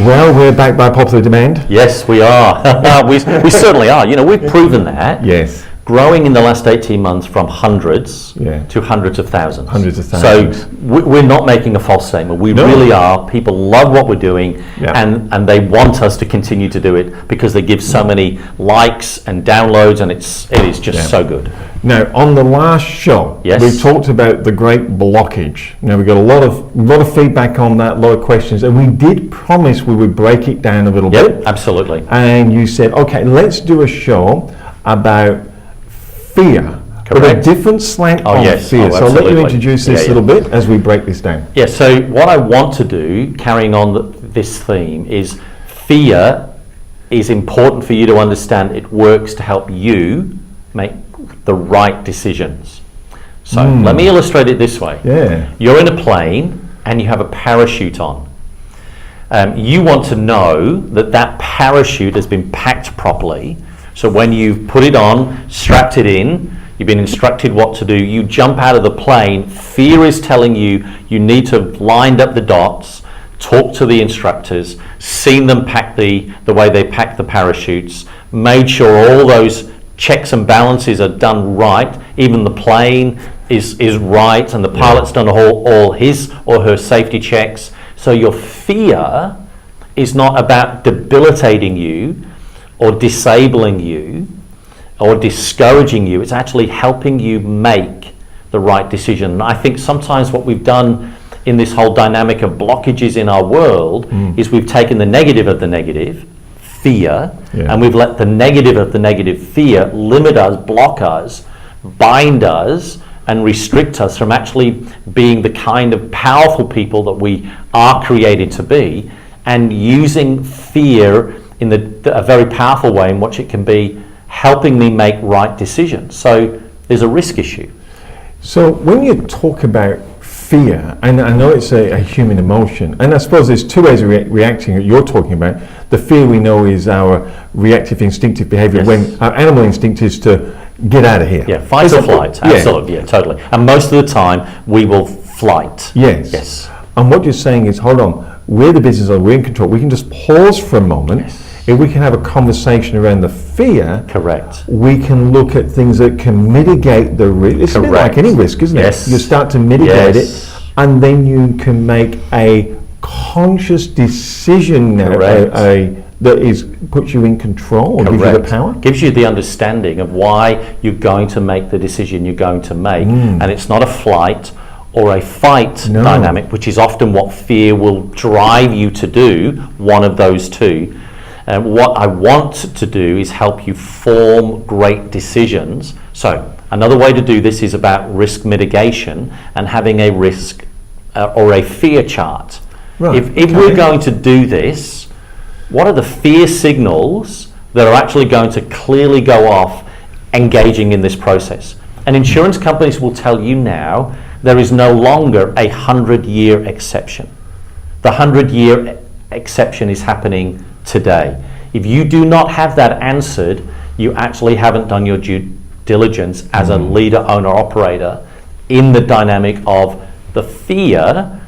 Well, we're back by popular demand. Yes, we are. we certainly are. You know, we've proven that. Yes. Growing in the last 18 months from hundreds to hundreds of thousands. Hundreds of thousands. So we're not making a false statement. We really are. People love what we're doing, and they want us to continue to do it because they give so many likes and downloads, and it is just so good. Now, on the last show, we talked about the great blockage. Now, we got a lot of feedback on that, a lot of questions, and we did promise we would break it down a little bit. Absolutely. And you said, okay, let's do a show about fear. But a different slant on fear. So I'll let you introduce this a little bit as we break this down. Yeah, so what I want to do, carrying on this theme, is fear is important for you to understand. It works to help you make the right decisions. So let me illustrate it this way. You're in a plane and you have a parachute on. You want to know that that parachute has been packed properly. So when you've put it on, strapped it in, you've been instructed what to do, you jump out of the plane, fear is telling you you need to have lined up the dots, talk to the instructors, seen them pack the way they pack the parachutes, made sure all those checks and balances are done right, even the plane is right, and the pilot's done all his or her safety checks. So your fear is not about debilitating you, or disabling you, or discouraging you. It's actually helping you make the right decision. And I think sometimes what we've done in this whole dynamic of blockages in our world is we've taken the negative of the negative, fear, and we've let the negative of the negative, fear, limit us, block us, bind us, and restrict us from actually being the kind of powerful people that we are created to be, and using fear in a very powerful way in which it can be helping me make right decisions. So there's a risk issue. So when you talk about fear, and I know it's a human emotion, and I suppose there's two ways of reacting that you're talking about. The fear we know is our reactive instinctive behavior when our animal instinct is to get out of here. Yeah, fight or flight, absolutely, totally. And most of the time we will flight. Yes. And what you're saying is, hold on, we're the business owner, we're in control. We can just pause for a moment. If we can have a conversation around the fear, we can look at things that can mitigate the risk. It's a bit like any risk, isn't it? You start to mitigate it, and then you can make a conscious decision now, that puts you in control, and gives you the power. Gives you the understanding of why you're going to make the decision you're going to make. And it's not a flight or a fight dynamic, which is often what fear will drive you to do, one of those two. What I want to do is help you form great decisions. So another way to do this is about risk mitigation and having a risk or a fear chart. If we're going to do this, what are the fear signals that are actually going to clearly go off engaging in this process? And insurance companies will tell you now there is no longer a 100-year exception. The 100-year exception is happening today. If you do not have that answered, you actually haven't done your due diligence as a leader, owner, operator in the dynamic of the fear,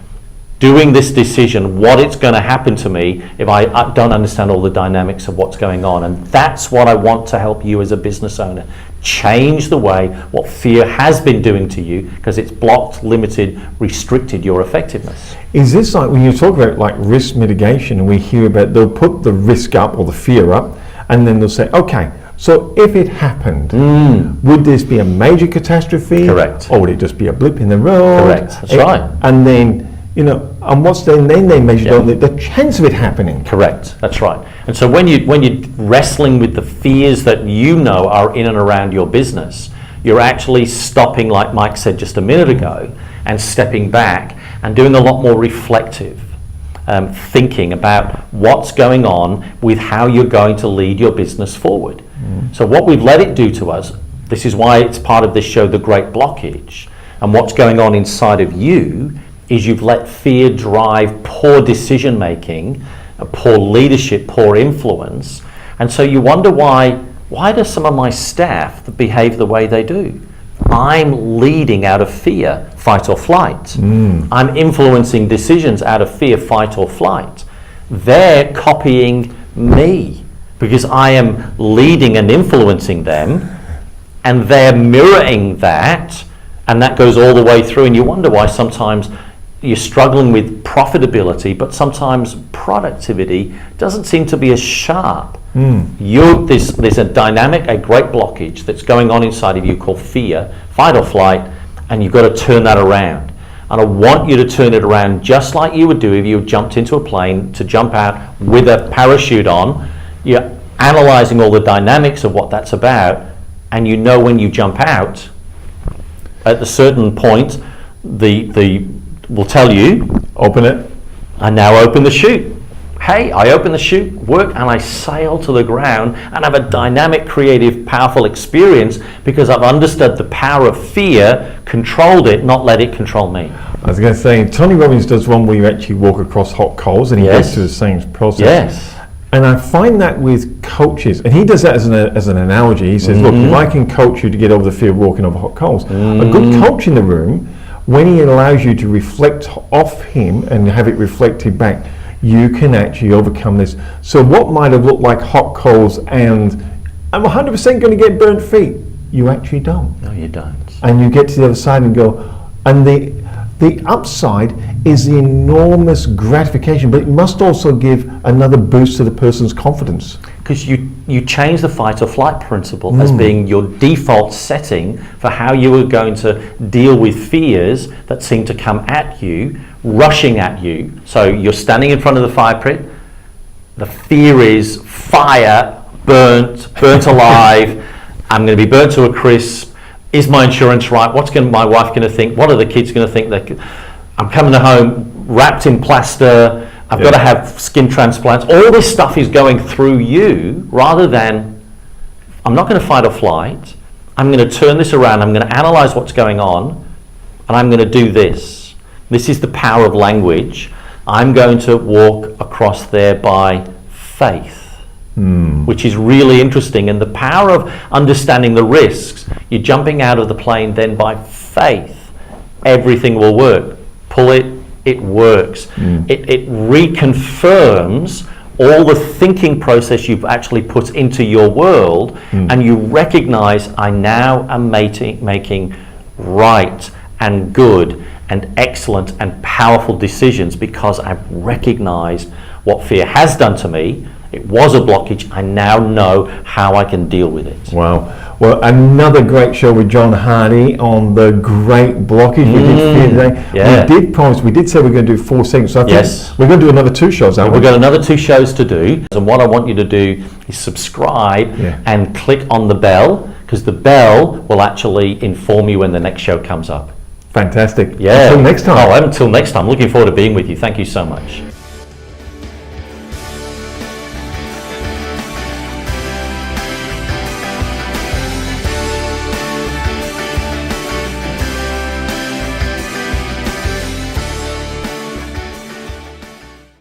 doing this decision, what it's going to happen to me if I don't understand all the dynamics of what's going on. And that's what I want to help you as a business owner. Change the way what fear has been doing to you, because it's blocked, limited, restricted your effectiveness. Is this like when you talk about like risk mitigation, and we hear about they'll put the risk up or the fear up, and then they'll say, okay, so if it happened, would this be a major catastrophe? Or would it just be a blip in the road? That's right. And then, you know, and what's then they measure the chance of it happening. That's right. And so when you're wrestling with the fears that you know are in and around your business, you're actually stopping, like Mike said just a minute ago, and stepping back and doing a lot more reflective thinking about what's going on with how you're going to lead your business forward. So what we've let it do to us, this is why it's part of this show, The Great Blockage, and what's going on inside of you is you've let fear drive poor decision making, poor leadership, poor influence, and so you wonder why do some of my staff behave the way they do? I'm leading out of fear, fight or flight. I'm influencing decisions out of fear, fight or flight. they're copying me because I am leading and influencing them, and they're mirroring that, and that goes all the way through. And you wonder why sometimes you're struggling with profitability, but sometimes productivity doesn't seem to be as sharp. There's a dynamic, a great blockage that's going on inside of you called fear, fight or flight, and you've got to turn that around. And I want you to turn it around just like you would do if you jumped into a plane to jump out with a parachute on. You're analysing all the dynamics of what that's about, and you know when you jump out, at a certain point, the will tell you, open it. I now open the chute. Hey, I open the chute, work, and I sail to the ground and have a dynamic, creative, powerful experience because I've understood the power of fear, controlled it, not let it control me. I was going to say, Tony Robbins does one where you actually walk across hot coals, and he goes through the same process. Yes. And I find that with coaches, and he does that as an analogy. He says, look, if I can coach you to get over the fear of walking over hot coals, a good coach in the room, when he allows you to reflect off him and have it reflected back, you can actually overcome this. So what might have looked like hot coals and I'm 100% going to get burnt feet, you actually don't. No, you don't. And you get to the other side and go, and the upside is the enormous gratification, but it must also give another boost to the person's confidence. Because you change the fight or flight principle as being your default setting for how you are going to deal with fears that seem to come at you, rushing at you. So you're standing in front of the fire pit. The fear is fire, burnt alive. I'm going to be burnt to a crisp. Is my insurance right? What's my wife going to think? What are the kids going to think? I'm coming home wrapped in plaster. I've got to have skin transplants. All this stuff is going through you rather than, I'm not going to fight or flight. I'm going to turn this around. I'm going to analyze what's going on, and I'm going to do this. This is the power of language. I'm going to walk across there by faith, which is really interesting. And the power of understanding the risks. You're jumping out of the plane then by faith. Everything will work. Pull it. It works. It reconfirms all the thinking process you've actually put into your world, and you recognize I now am making right and good and excellent and powerful decisions because I've recognized what fear has done to me. It was a blockage. I now know how I can deal with it. Wow. Well, another great show with John Hardy on the great blockage we did fear today. Yeah. We did say we're going to do 4 segments. So I think we're going to do another 2 shows, aren't we? We've got another 2 shows to do. And what I want you to do is subscribe and click on the bell, because the bell will actually inform you when the next show comes up. Fantastic. Yeah. Until next time. Until next time. Looking forward to being with you. Thank you so much.